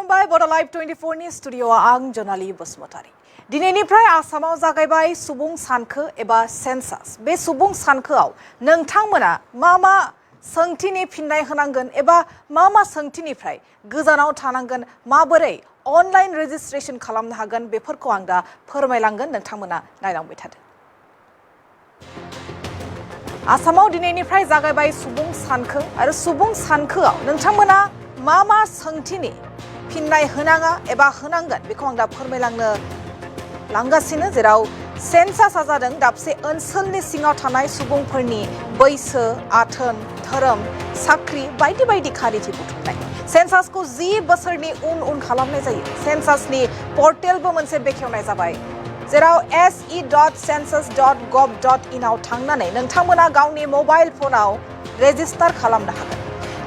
खुलुमबाय बड'लाइभ 24 नि स्टुडिअ'आव आं जनाली बसुमतारी। दिनैनिफ्राय आसामाव जागायबाय सुबुं सानखो एबा सेन्सास। बे सुबुं सानखोआव नोंथांमोना मा सोंथिनि फिननाय होनांगोन एबा मा सोंथिनिफ्राय गोजानाव थानांगोन, माबोरै अनलाइन रेजिस्ट्रेशन खालामनो हागोन, बेफोरखौ आं दा फोरमायलांगोन। नोंथांमोना नायलांबाय थादो। आसामाव दिनैनिफ्राय जागायबाय सुबुं सानखो आरो सुबुं सानखोआव नोंथांमोना मा सोंथिनि फिननाय होनाङा एबा होनांगोन बेखौ आं दा फोरमायलांनो लांगासिनो। जेराव सेन्सासआ जादों दाबसे ओनसोलनि सिङाव थानाय सुबुंफोरनि बैसो, आथोन, धोरोम, साख्रि बायदि खारिथि बुथुमनाय। सेन्सासखौ 10 बोसोरनि उन खालामनाय जायो। सेन्सासनि पर्टेलबो मोनसे बेखेवनाय जाबाय, जेराव se.census.gov.in आव थांनानै नोंथांमोना गावनि मबाइल फनाव रेजिस्टार खालामनो हागोन।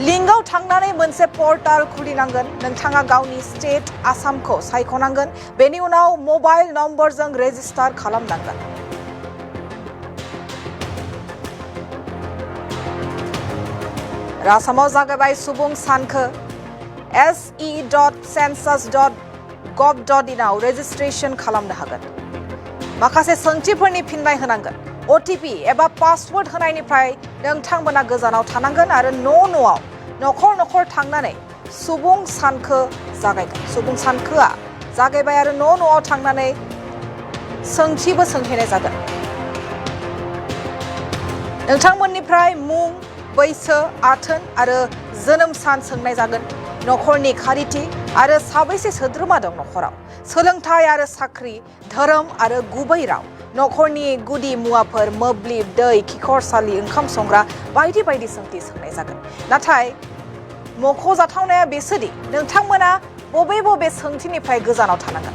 लिंकआव थांनानै मोनसे पर्टाल खुलिनांगोन। नोंथाङा गावनि स्टेट आसामखौ सायख'नांगोन। बेनि उनाव मबाइल नम्बरजों रेजिस्टार खालामनांगोन। आसामाव जागायबाय सुबुं सानखो। se.census.gov.in आव रेजिस्ट्रेशन खालामनो हागोन। माखासे सोंथिफोरनि फिननाय होनांगोन। OTP एबा पासवर्ड होनायनिफ्राय नोंथांमोना गोजानाव थानांगोन आरो न'आव न'खर थांनानै सुबुं सानखो जागायगोन। सुबुं सानखोआ जागायबाय आरो न'आव थांनानै सोंथिबो सोंहैनाय जागोन। नोंथांमोननिफ्राय मुं, बैसो, आथोन आरो जोनोम सान सोंनाय जागोन। न'खरनि खारिथि आरो साबैसे सोद्रोमा दं न'खराव, सोलोंथाइ आरो साख्रि, धोरोम आरो गुबै राव, न'खरनि गुदि मुवाफोर, मोब्लिब, दै, खिखरसालि, ओंखाम संग्रा बायदि सोंथि सोंनाय जागोन। नाथाय मख'जाथावनाया बेसोदि नोंथांमोना बबे सोंथिनिफ्राय गोजानाव थानांगोन।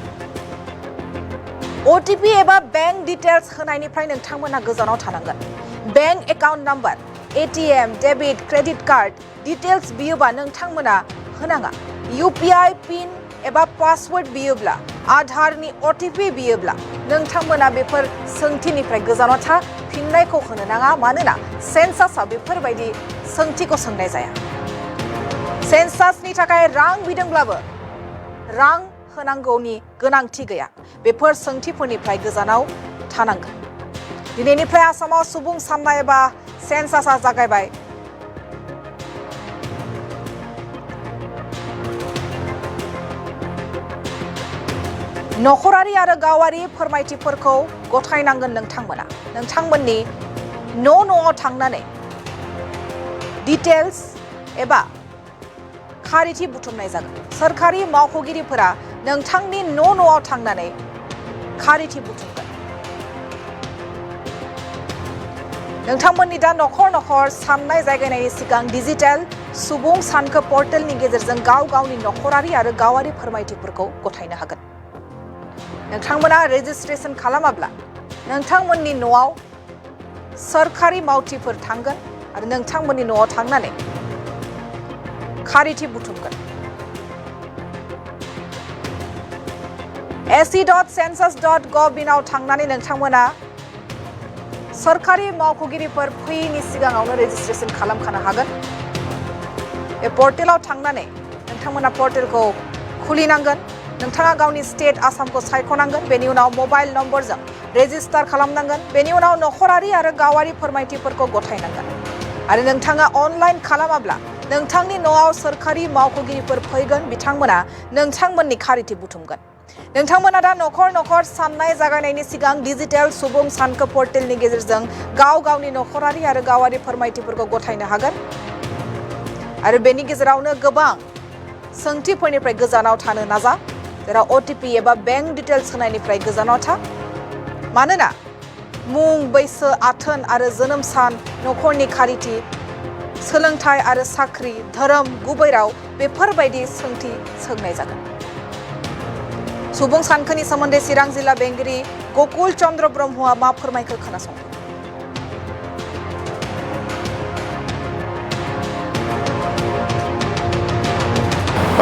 OTP एबा बैंक डिटेल्स होनायनिफ्राय नोंथांमोना गोजानाव थानांगोन। Bank account number, ATM, debit, credit card details बियोबा नोंथांमोना होनाङा। UPI पिन एबा पासवर्ड बियोब्ला, आधारनि OTP बियोब्ला नोंथांमोना बेफोर सोंथिनिफ्राय गोजानाव था, फिननायखौ होनो नाङा। मानोना सेन्सासआ बेफोरबायदि सोंथिखौ सोंनाय जाया। सेन्सासनि थाखाय रां बिदोंब्लाबो रां होनांगौनि गोनांथि गैया। बेफोर सोंथिफोरनिफ्राय गोजानाव थानांगोन। दिनैनिफ्राय आसामाव सुबुं साननाय एबा सेन्सासआ जागायबाय। नखरारि आरो गावारि फोरमायथिफोरखौ गथायनांगोन। नोंथांमोना नोंथांमोननि न'आव थांनानै डिटेल्स एबा खारिथि बुथुमनाय जागोन। सोरखारि मावख'गिरिफोरा नोंथांनि न'आव थांनानै खारिथि बुथुमगोन। नोंथांमोननि दा न'खर साननाय जागायनायनि सिगां डिजिटेल सुबुं सानखो पर्टेलनि गेजेरजों गावनि नखरारि आरो गावारि फोरमायथिफोरखौ गथायनो हागोन। नोंथांमोना रेजिस्ट्रेशन खालामाब्ला नोंथांमोननि न'आव सोरखारि मावथिफोर थांगोन आरो नोंथांमोननि न'आव थांनानै खारिथि बुथुमगोन। se.census.gov.in आव थांनानै नोंथांमोना सोरखारि मावख'गिरिफोर फैयैनि सिगाङावनो रेजिस्ट्रेशन खालामखानो हागोन। बे पर्टेलाव थांनानै नोंथांमोना पर्टेलखौ खुलिनांगोन। नोंथाङा गावनि स्टेट आसामखौ सायख'नांगोन। बेनि उनाव मबाइल नम्बरजों रेजिस्टार खालामनांगोन। बेनि उनाव नखरारि आरो गावारि फोरमायथिफोरखौ गथायनांगोन। आरो नोंथाङा अनलाइन खालामाब्ला नोंथांनि न'आव सोरखारि मावख'गिरिफोर फैगोन। बिथांमोना नोंथांमोननि खारिथि बुथुमगोन। नोंथांमोना दा नखर साननाय जागायनायनि सिगां डिजिटेल सुबुं सानखो पर्टेलनि गेजेरजों गावनि नखरारि आरो गावारि फोरमायथिफोरखौ गथायनो हागोन। आरो बेनि गेजेरावनो गोबां सोंथिफोरनिफ्राय गोजानाव थानो नाजा। जेराव OTP एबा बैंक डिटेल्स होनायनिफ्राय गोजानाव था। मानोना मुं, बैसो, आथोन आरो जोनोम सान, नखरनि खारिथि, सोलोंथाइ आरो साख्रि, धोरोम, गुबै राव बेफोरबायदि सोंथि सोंनाय जागोन। सुबुं सानखोनि सोमोन्दै चिरां जिल्ला बेंगिरि गकुल चन्द्र ब्रह्मआ मा फोरमायखो खोनासं।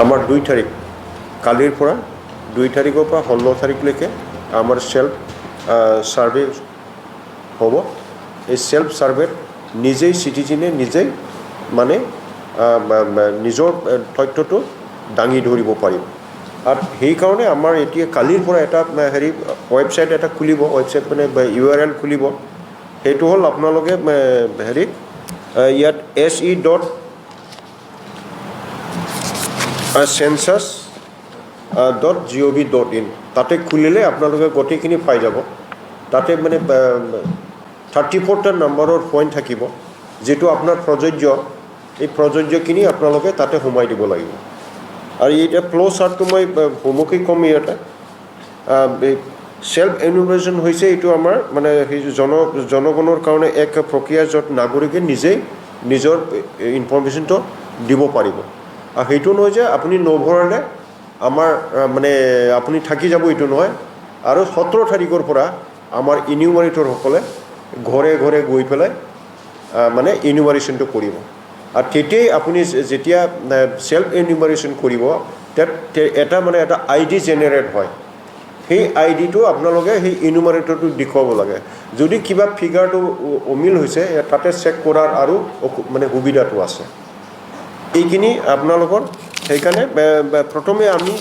আমার 2 তারিখ কালির পৰা 2 তাৰিখৰ পৰা 16 তাৰিখলৈকে আমাৰ সেলফ সাৰ্ভে হ'ব। এই সেলফ সাৰ্ভে নিজেই সিটিজেনে নিজেই মানে নিজৰ তথ্যটো দাঙি ধৰিব পাৰিব আৰু সেইকাৰণে আমাৰ এতিয়া কালিৰ পৰা এটা হেৰি ৱেবছাইট এটা খুলিব ৱেবছাইট মানে URL খুলিব সেইটো হ'ল আপোনালোকে হেৰি ইয়াত se.census.gov.in তাতে খুলিলে আপোনালোকে গোটেইখিনি পাই যাব তাতে মানে 34টা নম্বৰৰ পইণ্ট থাকিব যেটো আপোনাৰ প্ৰযোজ্য এই প্ৰযোজ্যখিনি আপোনালোকে তাতে সোমাই দিব লাগিব আৰু এটা ফ্লো চাৰ্টটো মই হোমৱৰ্ক কম ইয়াতে সেলফ এনুমাৰেশ্যন হৈছে এইটো আমাৰ মানে জনগণৰ কাৰণে এক প্ৰক্ৰিয়া য'ত নাগৰিকে নিজেই নিজৰ ইনফৰমেশ্যনটো দিব পাৰিব আৰু সেইটো নহয় যে আপুনি নভৰালে আমাৰ মানে আপুনি থাকি যাব এইটো নহয় আৰু 17 তাৰিখৰ পৰা আমাৰ ইনিউমাৰেটৰসকলে ঘৰে ঘৰে গৈ পেলাই মানে ইনিউমাৰেশ্যনটো কৰিব আৰু তেতিয়াই আপুনি যেতিয়া সেলফ এনুমাৰেশ্যন কৰিব এটা মানে এটা ID জেনেৰেট হয় সেই আইডিটো আপোনালোকে সেই ইনুমাৰেটৰটো দেখুৱাব লাগে যদি কিবা ফিগাৰটো অমিল হৈছে তাতে চেক কৰাৰ আৰু মানে সুবিধাটো আছে এইখিনি আপোনালোকৰ সেইকাৰণে প্ৰথমে আমি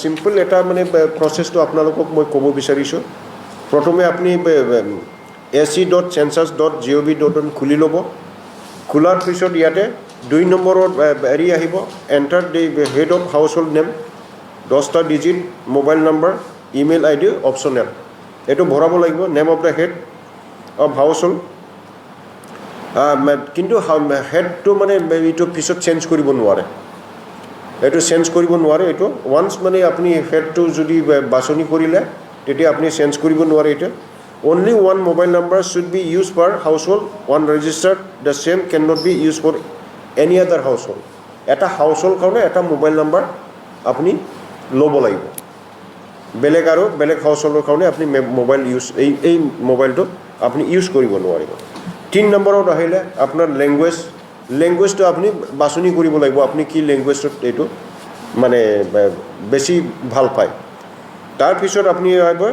সিম্পল এটা মানে প্ৰচেছটো আপোনালোকক মই ক'ব বিচাৰিছোঁ প্ৰথমে আপুনি se.census.gov.in খুলি ল'ব খোলাৰ পিছত ইয়াতে 2 নম্বৰৰ হেৰি আহিব এণ্টাৰ দি head of household name 10টা digit mobile number email ID optional এইটো ভৰাব লাগিব name of the head of household কিন্তু হেডটো মানে এইটো পিছত চেঞ্জ কৰিব নোৱাৰে এইটো চেঞ্জ কৰিব নোৱাৰে এইটো ওয়ান্স মানে আপুনি হেডটো যদি বাছনি কৰিলে তেতিয়া আপুনি চেঞ্জ কৰিব নোৱাৰে এইটো only one mobile number should be used per household one registered the same cannot be used for any other household এটা হাউসহোল্ড কাৰণে এটা মোবাইল নাম্বাৰ আপুনি ল'ব লাগিব বেলেগ আৰু বেলেগ হাউসহোল্ডৰ কাৰণে আপুনি মোবাইল ইউজ এই মোবাইলটো আপুনি ইউজ কৰিব নোৱাৰিব 3 নম্বৰত আহিলে আপোনাৰ ল্যাঙ্গুৱেজটো আপুনি বাছনি কৰিব লাগিব আপুনি কি ল্যাঙ্গুৱেজত এইটো মানে বেছি ভাল পায় তাৰ পিছত আপুনি আহিব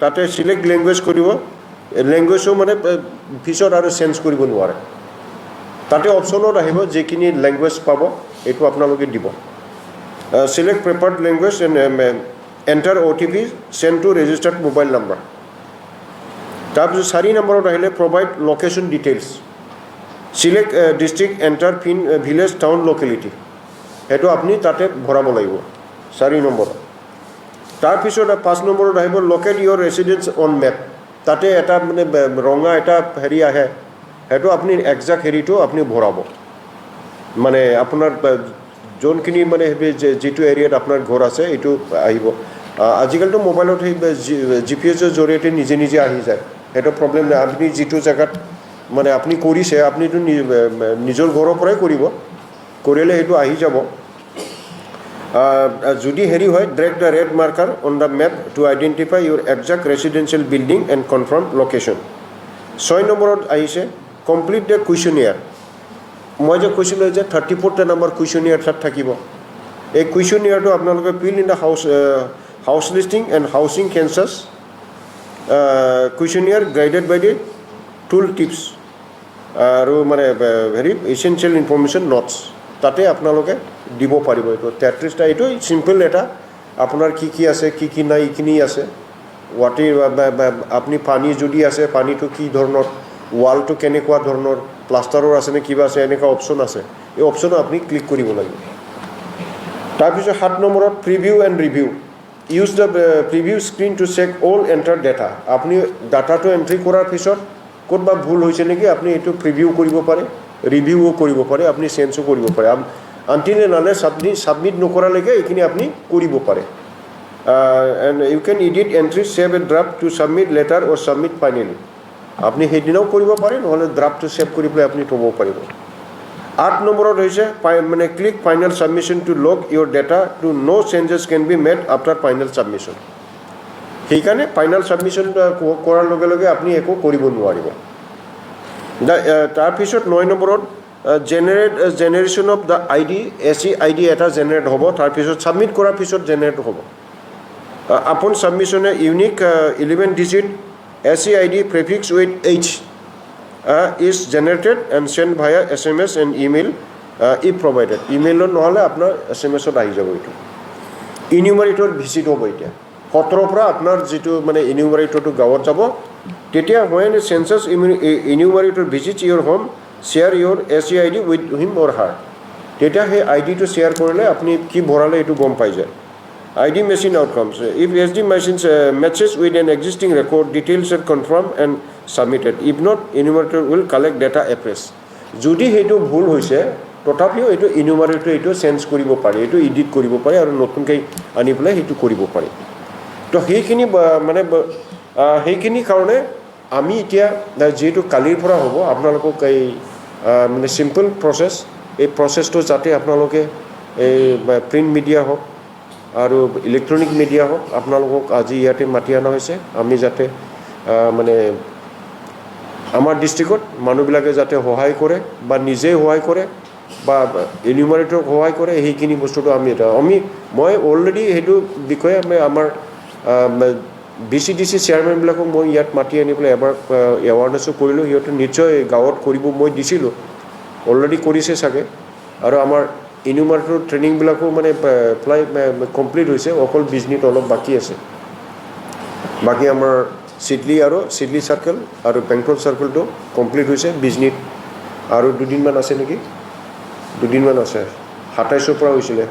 তাতে সিলেক্ট ল্যাঙ্গুৱেজ কৰিব ল্যাঙ্গুৱেজও মানে পিছত আৰু চেঞ্জ কৰিব নোৱাৰে তাতে অপশ্যনত আহিব যেখিনি ল্যাঙ্গুৱেজ পাব এইটো আপোনালোকে দিব select preferred language and enter OTP send to registered mobile number তাৰপিছত 4 নম্বৰত আহিলে provide location details select district enter pin village town locality সেইটো আপুনি তাতে ভৰাব লাগিব 4 নম্বৰত তাৰপিছত 5 নম্বৰত আহিব locate your residence on map তাতে এটা মানে ৰঙা এটা হেৰি আহে সেইটো আপুনি এক্সাক্ট হেৰিটো আপুনি ভৰাব মানে আপোনাৰ যোনখিনি মানে যেটো এৰিয়াত আপোনাৰ ঘৰ আছে এইটো আহিব আজিকালিতো মোবাইলত সেই GPS-ৰ জৰিয়তে নিজে নিজে আহি যায় এটা প্ৰবলেম নাই আপুনি যেটো জায়গাত মানে আপুনি কৰিছে আপুনিটো নিজৰ ঘৰৰ পৰাই কৰিব কৰিলে সেইটো আহি যাব যদি হেৰি হয় drag the red marker on the map to identify your exact residential building and confirm location 6 নম্বৰত আহিছে complete the questionnaire মই যে কৈছিলোঁ যে 34টা নম্বৰ questionnaire তাত থাকিব এই questionnaire টো আপোনালোকে fill in the house listing and housing census questionnaire guided by the tool tips আৰু মানে very essential information notes তাতে আপোনালোকে দিব পাৰিব এইটো 33টা এইটো সিম্পল এটা আপোনাৰ কি আছে কি নাই ইখিনি আছে ওয়াটাৰ আপনি পানী যদি আছে পানীটো কি ধৰণৰ ওয়ালটো কেনেকুৱা ধৰণৰ প্লাষ্টাৰৰ আছে নে কিবা আছে এনেকা অপচন আছে এই অপচন আপুনি ক্লিক কৰিব লাগিব তাৰপিছত 7 নম্বৰত preview and review use the preview screen to check all enter data আপুনি ডাটাটো এন্ট্ৰি কৰাৰ পিছত ক'তবা ভুল হৈছে নেকি আপুনি এইটো প্ৰিভিউ কৰিব পাৰে ৰিভিউও কৰিব পাৰে আপুনি চেঞ্জও কৰিব পাৰে আনটিল নালে সাবমিট নকৰালৈকে এইখিনি আপুনি কৰিব পাৰে and you can edit entry save a draft to submit later or submit finally আপনি সেইদিনাও কৰিব পাৰে নহলে ড্ৰাফটটো সেভ কৰি পেলাই আপুনি থব পাৰিব 8 নম্বৰত হৈছে মানে click final submission two log Euro data to know changes can be made after final submission সেইকাৰণে ফাইনাল সাবমিশন কৰাৰ লগে লগে আপুনি একো কৰিব নোৱাৰিব তাৰ পিছত 9 নম্বৰত generation of the ID SE ID এটা জেনেৰেট হ'ব তাৰ পিছত সাবমিট কৰাৰ পিছত জেনেৰেট হ'ব upon submission a unique 11 digit SE ID prefix with H is generated and sent via SMS and email if provided ইমেইলত নহ'লে আপোনাৰ SMS-ত আহি যাব এইটো ইনিউমাৰেটৰ ভিজিট হ'ব এতিয়া 17 পৰা আপোনাৰ যেটো মানে ইনিউমাৰেটৰটো গাঁৱত যাব তেতিয়া when a census enumerator visits your home share your SE ID with him or her তেতিয়া সেই আইডিটো শেয়াৰ কৰিলে আপুনি কি ভৰালে এইটো গম পাই যায় ID machine outcomes if SD machines matches with an existing record details are confirmed and submitted if not enumerator will collect data appraise যদি হেতু ভুল হৈছে তথাপিও এটো ইনিউমাৰেটৰ এটো চেঞ্জ কৰিব পাৰে এটো এডিট কৰিব পাৰে আৰু নতুনকৈ আনি পেলাই হেতু কৰিব পাৰে তো সেইখিনি মানে সেইখিনি কাৰণে আমি এতিয়া যেটো কালিৰ পৰা হ'ব আপোনালোকক এই মানে সিম্পল প্ৰসেস এই প্ৰসেসটো যাতে আপোনালোকে এই প্ৰিন্ট মিডিয়া হওক আৰু ইলেক্ট্ৰনিক মিডিয়া হওক আপোনালোকক আজি ইয়াতে মাতি আনা হৈছে আমি যাতে মানে আমাৰ ডিস্ট্ৰিক্টত মানুহবিলাকে যাতে সহায় কৰে বা নিজে সহায় কৰে বা এনিউমাৰেটৰক সহায় কৰে সেইখিনি বস্তুটো মই অলৰেডি হেতু বিষয়ে আমাৰ BCDC চেয়াৰমেনবিলাকক মই ইয়াত মাতি আনি পেলাই এবাৰ এৱাৰনেছো কৰিলোঁ সিহঁতে নিশ্চয় গাঁৱত কৰিব মই দিছিলোঁ অলৰেডি কৰিছে চাগে আৰু আমাৰ এনিউমাৰেটৰ ট্ৰেইনিংবিলাকো মানে প্ৰায় কমপ্লিট হৈছে অকল বিজনেছ অলপ বাকী আছে বাকী আমাৰ সিডলি সাৰ্কেল আৰু বেংটল সাৰ্কেলটো কমপ্লিট হৈছে বিজনেছ আৰু দুদিনমান আছে নেকি দুদিনমান আছে 27 পৰা হৈছিলে